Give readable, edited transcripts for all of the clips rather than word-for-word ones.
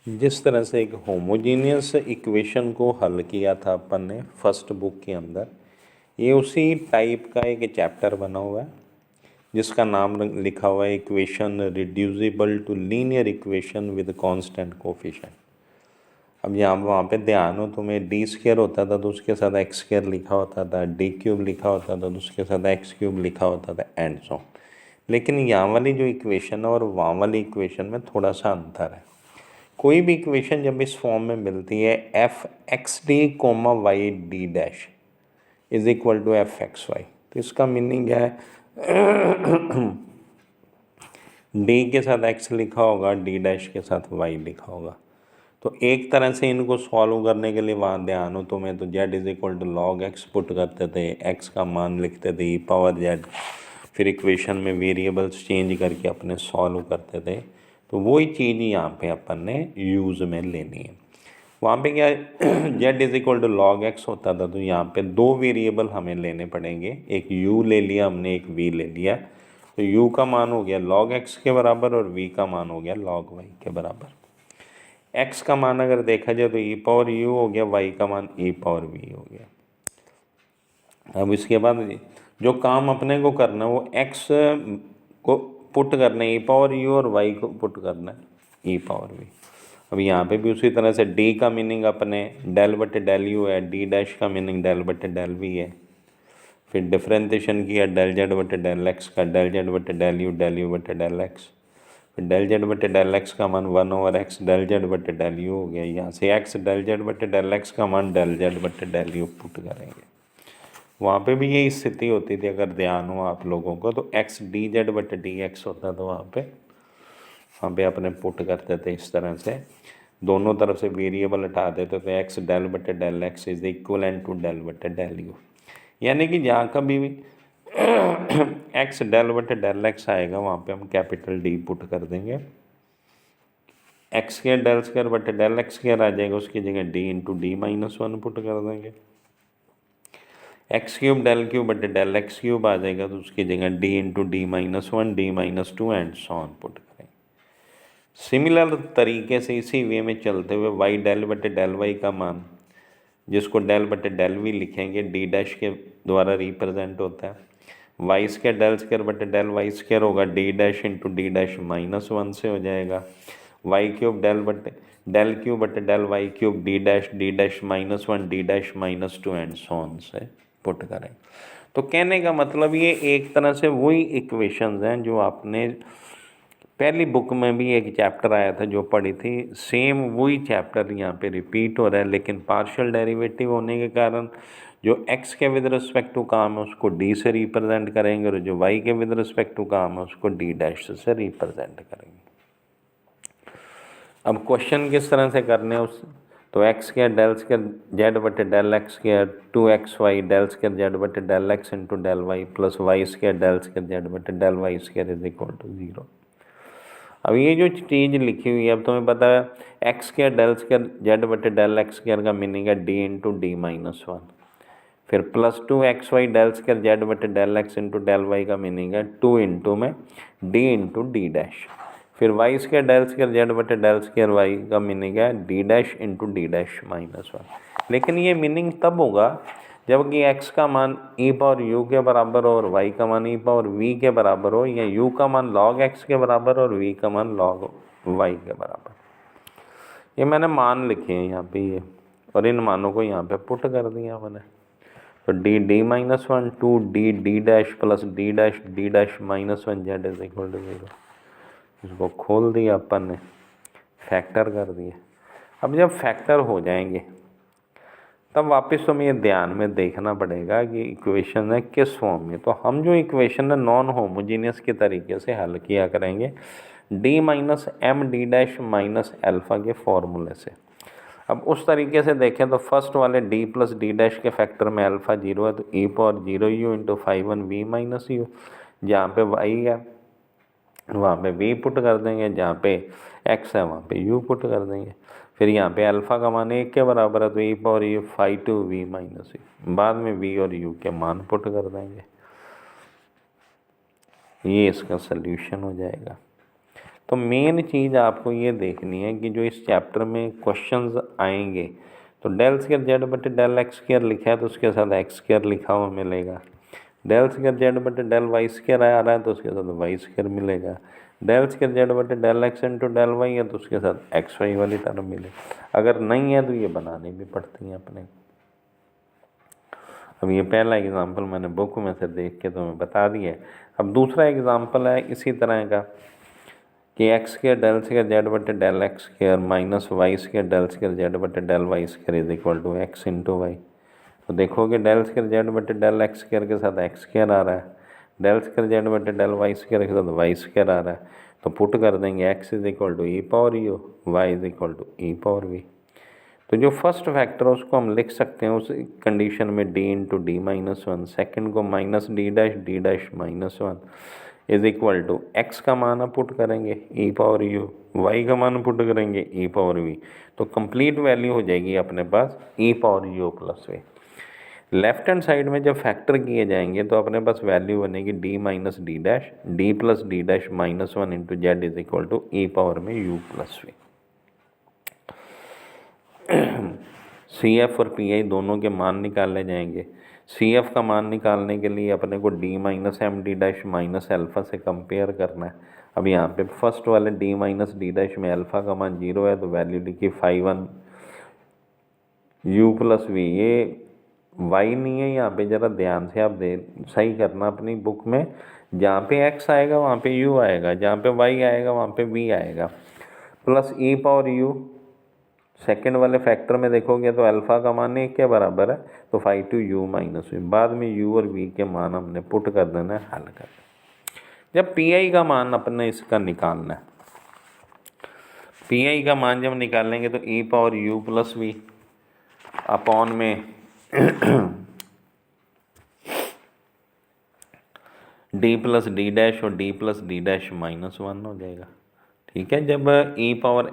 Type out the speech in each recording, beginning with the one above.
जिस तरह से एक होमोजीनियस इक्वेशन को हल किया था अपन ने फर्स्ट बुक के अंदर, ये उसी टाइप का एक चैप्टर बना हुआ है जिसका नाम लिखा हुआ है equation reducible to linear equation with constant coefficient. अब यहाँ वहाँ पे ध्यान हो, तुम्हें डी स्क्वायर होता था तो उसके साथ एक्स स्क्वायर लिखा होता था, डी क्यूब लिखा होता था तो उसके साथ एक्स क्यूब लिखा होता था एंड सो ऑन। लेकिन यहाँ वाली जो इक्वेशन है और वहाँ वाली इक्वेशन में थोड़ा सा अंतर है। कोई भी इक्वेशन जब इस फॉर्म में मिलती है F X D comma Y D dash is equal to F X Y, तो इसका मीनिंग है डी के साथ एक्स लिखा होगा, डी डैश के साथ वाई लिखा होगा। तो एक तरह से इनको सॉल्व करने के लिए वहाँ ध्यान हो तुम्हें, तो Z is equal to log X put करते थे, एक्स का मान लिखते थे ई पावर जेड, फिर इक्वेशन में वेरिएबल्स चेंज करके अपने सॉल्व करते थे। तो वही चीज़ यहाँ पे अपन ने यूज़ में लेनी है। वहाँ पे क्या Z is equal to log X होता था, तो यहाँ पे दो वेरिएबल हमें लेने पड़ेंगे, एक u ले लिया हमने, एक v ले लिया। तो u का मान हो गया log x के बराबर और v का मान हो गया log y के बराबर। x का मान अगर देखा जाए तो e पावर u हो गया, y का मान e पावर v हो गया। अब इसके बाद जो काम अपने को करना है वो x को पुट करना है e पावर u और y को पुट करना है e पावर v। अब यहाँ पे भी उसी तरह से d का मीनिंग अपने डेल बटे डेल u है, d डैश का मीनिंग डेल बटे डेल v है। फिर डिफ्रेंशिएशन किया डेल जेड बटे डेल एक्स का, डेल जेड बटे डेल यू बटे डेल एक्स। फिर डेल जेड बटे डेल एक्स का मान 1/x डेल जेड बटे डेल यू हो गया। यहाँ से x डेल जेड बटे डेल एक्स का मान डेल जेड बटे डेल यू पुट करेंगे। वहाँ पे भी यही स्थिति होती थी, अगर ध्यान हो आप लोगों को, तो x डी जेड बटे डी एक्स होता था। वहाँ पे अपने पुट करते थे इस तरह से, दोनों तरफ से वेरिएबल हटा देते थे, एक्स डेल बटे del X is equivalent to del बटे डेल यू। यानी कि जहाँ कभी भी एक्स डेल बटे डेल एक्स आएगा वहाँ पे हम कैपिटल डी पुट कर देंगे। एक्स स्क्वायर डेल स्क्वायर बटे डेल एक्स स्क्वायर आ जाएगा, उसकी जगह D into D minus one put कर देंगे। एक्स क्यूब डेल क्यूब बटे डेल एक्स क्यूब आ जाएगा, तो उसकी जगह D into D minus one, D minus two and so on put करेंगे। सिमिलर तरीके से इसी वे में चलते हुए वाई डेल बटे डेल वाई का मान, जिसको डेल बटे डेल वी लिखेंगे, डी डैश के द्वारा रिप्रेजेंट होता है। वाई स्क्वायर डेल स्क्वायर बटे डेल वाई स्क्वायर होगा, D dash into D dash minus one से हो जाएगा। वाई क्यूब डेल बटे डेल क्यूब बटे del Y cube, D dash minus one, D dash minus two and so on से put करें। तो कहने का मतलब ये एक तरह से वही इक्वेशंस हैं जो आपने पहली बुक में भी एक चैप्टर आया था जो पढ़ी थी, सेम वही चैप्टर यहाँ पे रिपीट हो रहा है, लेकिन पार्शियल डेरिवेटिव होने के कारण जो x के विद रिस्पेक्ट टू काम है उसको d से रिप्रेजेंट करेंगे और जो y के विद रिस्पेक्ट टू काम है उसको d डैश से रिप्रेजेंट करेंगे। अब क्वेश्चन किस तरह से करने हैं उस, तो x square del square Z बटे del x square 2xy del square Z बटे del x into del Y plus Y square del square Z बटे del Y square is equal to 0। अब ये जो चीज़ लिखी हुई है, अब तुम्हें पता है X square del square Z बटे डेल एक्स स्क्वायर का मीनिंग है D into D minus one, फिर plus 2xy del square Z बटे del x into del Y का मीनिंग है 2 इंटू में डी इंटू डी डैश, फिर Y square del square Z बटे डेल स्क्वायर वाई का मीनिंग है D dash into D dash minus one. लेकिन ये मीनिंग तब होगा जबकि x का मान e पावर u के बराबर हो और y का मान e पावर v के बराबर हो, या u का मान log x के बराबर और v का मान log y के बराबर। ये मैंने मान लिखे हैं यहाँ पे ये, और इन मानों को यहाँ पे पुट कर दिया मैंने। तो D D minus one two D D dash plus D dash minus one Z is equal to 0। इसको खोल दिया अपन ने, फैक्टर कर दिए। अब जब फैक्टर हो जाएंगे तब वापस हमें ये ध्यान में देखना पड़ेगा कि इक्वेशन है किस फॉर्म में। तो हम जो इक्वेशन है नॉन होमोजीनियस के तरीके से हल किया करेंगे, D minus M D dash minus alpha के फॉर्मूले से। अब उस तरीके से देखें तो फर्स्ट वाले डी प्लस डी डैश के फैक्टर में अल्फ़ा 0 है, तो ई power 0 U into 5 V minus U, जहाँ पे वाई है वहाँ पे v पुट कर देंगे, जहाँ पे x है वहाँ पे u पुट कर देंगे। फिर यहाँ पे अल्फ़ा का मान 1 के बराबर है, तो e पावर ये 5 माइनस यू, बाद में v और u के मान पुट कर देंगे। ये इसका सल्यूशन हो जाएगा। तो मेन चीज़ आपको ये देखनी है कि जो इस चैप्टर में क्वेश्चंस आएंगे, तो डेल स्क्वायर जेड बटे डेल एक्स स्क्वायर लिखा है तो उसके साथ एक्स स्क्वायर लिखा हुआ मिलेगा। डेल स्क्वायर जेड बटे डेल वाई स्क्वायर आ रहा है तो उसके साथ वाई स्क्वायर मिलेगा। डेल स्क्वायर जेड बटे del x into del Y है तो उसके साथ एक्स वाई वाली टर्म मिलेगी। अगर नहीं है तो ये बनानी भी पड़ती है अपने। अब ये पहला एग्जाम्पल मैंने बुक में से देख के तुम्हें बता दिया। अब दूसरा एग्जाम्पल है इसी तरह का कि X square del square Z बटे del x square minus Y square del square Z बटे del Y square is equal to X into Y. तो देखोगे डेल स्क्वायर जेड बटे डेल एक्स स्क्वायर के साथ एक्स स्क्वायर आ रहा है, डेल स्क्वायर जेड बटे डेल वाई स्क्वायर के साथ वाई स्क्वायर आ रहा है, तो पुट कर देंगे X is equal to E power U, Y is equal to E power we. तो जो फर्स्ट फैक्टर है उसको हम लिख सकते हैं उस कंडीशन में D into D minus one, second को minus D dash minus one is equal to X का मान पुट करेंगे ई पावर यू, वाई का मान पुट करेंगे ई पावर वी। तो कंप्लीट वैल्यू हो जाएगी अपने पास e power u plus v. Left hand side में जब फैक्टर किए जाएंगे तो अपने पास वैल्यू बनेगी D minus D dash D plus D dash minus one into z is equal to E power में u plus v. C F और पी आई दोनों के मान निकाले जाएंगे। सी एफ का मान निकालने के लिए अपने को D minus M D dash minus alpha से कंपेयर करना है। अब यहाँ पे फर्स्ट वाले डी माइनस डी डैश में अल्फ़ा का मान 0 है तो वैल्यू लिखी 5 यू प्लस वी। ये वाई नहीं है, यहाँ पे ज़रा ध्यान से आप दे सही करना अपनी बुक में। जहाँ पे एक्स आएगा वहाँ पे यू आएगा, जहाँ पे वाई आएगा वहाँ पे वी आएगा। Plus E power you second वाले फैक्टर में देखोगे तो अल्फ़ा का मान 1 के बराबर है तो 5 टू यू माइनस वी। बाद में यू और वी के मान हमने पुट कर देना है, हल कर। जब पी आई का मान अपने इसका निकालना है, पी आई का मान जब निकालेंगे तो ई power u plus v upon में डी प्लस डी डैश और D plus D dash minus one हो जाएगा। ठीक है, जब ई पावर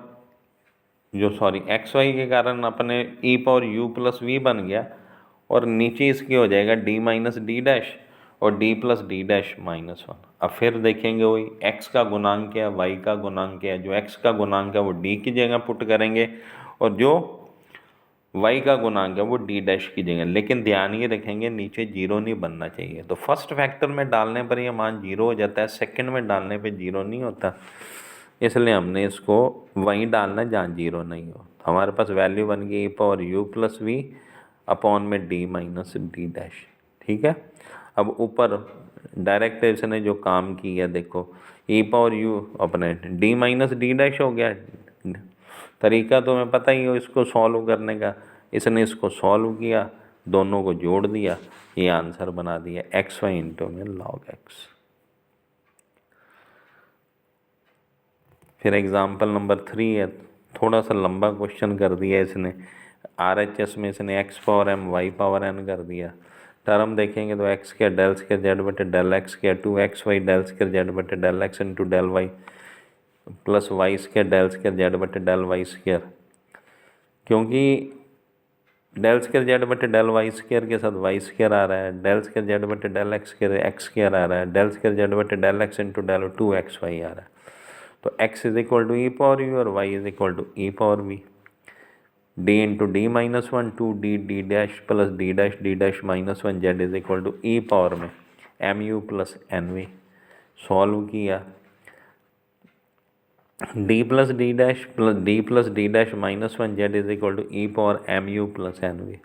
एक्स वाई के कारण अपने ई पावर यू प्लस वी बन गया और नीचे इसके हो जाएगा डी माइनस डी डैश और D plus D dash minus one. अब फिर देखेंगे वही एक्स का गुणांक क्या है, वाई का गुणांक क्या है। जो एक्स का गुणांक है वो डी की जगह पुट करेंगे और जो वाई का गुणांक है वो डी डैश की जगह। लेकिन ध्यान ये रखेंगे नीचे जीरो नहीं बनना चाहिए। तो फर्स्ट फैक्टर में डालने पर ये मान जीरो हो जाता है, सेकंड में डालने पे जीरो नहीं होता, इसलिए हमने इसको वहीं डालना जहाँ जीरो नहीं हो। तो हमारे पास वैल्यू बन गई e power u plus v upon में डी माइनस डी डैश। ठीक है, अब ऊपर डायरेक्ट इसने जो काम किया देखो, ई पावर यू अपने डी माइनस डी डैश हो गया। तरीका तो मैं पता ही हो इसको सॉल्व करने का, इसने इसको सॉल्व किया, दोनों को जोड़ दिया, ये आंसर बना दिया एक्स वाई इंटू में लॉग एक्स। फिर एग्जाम्पल नंबर 3 है, थोड़ा सा लंबा क्वेश्चन कर दिया इसने। RHS में इसने x power m y power n कर दिया। टर्म देखेंगे तो x square del square Z बटे del x square 2xy del square Z बटे del x into del Y plus Y square del square Z बटे del Y square. क्योंकि del square Z बटे del Y square के साथ Y square आ रहा है, डेल स्क्वायर जेड बटे डेल एक्स स्क्वायर आ रहा है, डेल स्क्वायर जेड बटे del x into del 2xy आ रहा है। तो x is equal to E power u और y is equal to E power v. D into D minus one two D D dash plus D dash minus one Z is equal to E power में M you plus N v. Solve किया, D plus D dash minus one Z is equal to E power m you plus N V.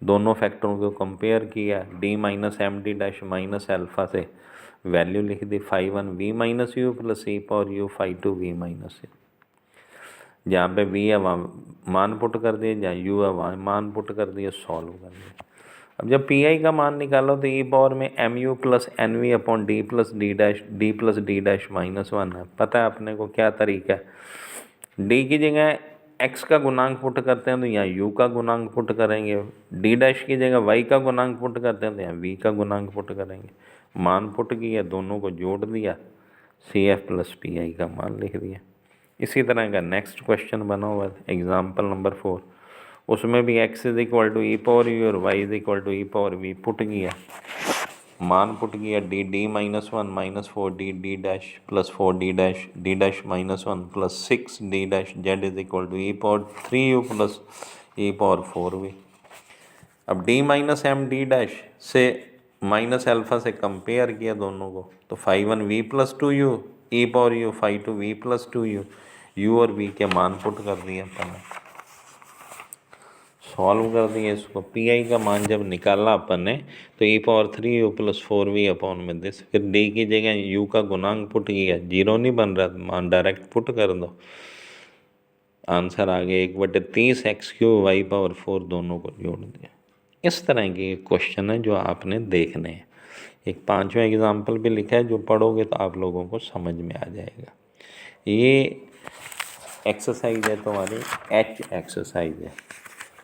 दोनों फैक्टरों को compare किया, D minus M D dash minus alpha से value लिख दी 5 V minus U plus ई power U 5 two V minus U. जहाँ पे we है वहाँ मान पुट कर दिए, जहाँ यू है वहाँ मान पुट कर दिए, सॉल्व कर दिया। अब जब पी आई का मान निकालो तो ई पावर में M you plus N V upon D plus D dash minus one है। पता है अपने को क्या तरीका है, डी की जगह एक्स का गुणांक पुट करते हैं तो यहाँ यू का गुणांक पुट करेंगे, डी डैश की जगह वाई का गुणांक पुट करते हैं तो यहाँ वी का गुणांक पुट करेंगे। मान पुट किया, दोनों को जोड़ दिया, C F plus P I का मान लिख दिया। इसी तरह का नेक्स्ट क्वेश्चन बना हुआ है एग्जाम्पल नंबर 4, उसमें भी x is equal to E power u और y is equal to E power v put किया। मान पुट किया D D minus one minus four D dash plus four D dash minus one plus six D dash z is equal to E power three u plus E power four v. अब D minus M D dash से minus alpha से compare किया दोनों को, तो five one V plus two U E power U, five two V plus two U और V के मान पुट कर दिए अपन ने, सॉल्व कर दिए इसको। पी आई का मान जब निकाला अपन ने तो ई power three u plus four v upon में दिस, फिर डी की जगह यू का गुणांक पुट किया, जीरो नहीं बन रहा, मान डायरेक्ट पुट कर दो, आंसर आ गया 1/30 X cube Y power four, दोनों को जोड़ दिया। इस तरह के क्वेश्चन है जो आपने देखने हैं। एक पांचवा एग्जाम्पल भी लिखा है, जो पढ़ोगे तो आप लोगों को समझ में आ जाएगा। ये एक्सरसाइज है तुम्हारी एच एक्सरसाइज है,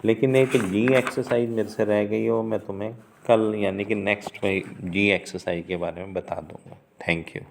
लेकिन एक जी एक्सरसाइज मेरे से रह गई हो, मैं तुम्हें कल यानी कि नेक्स्ट में जी एक्सरसाइज के बारे में बता दूंगा। Thank you.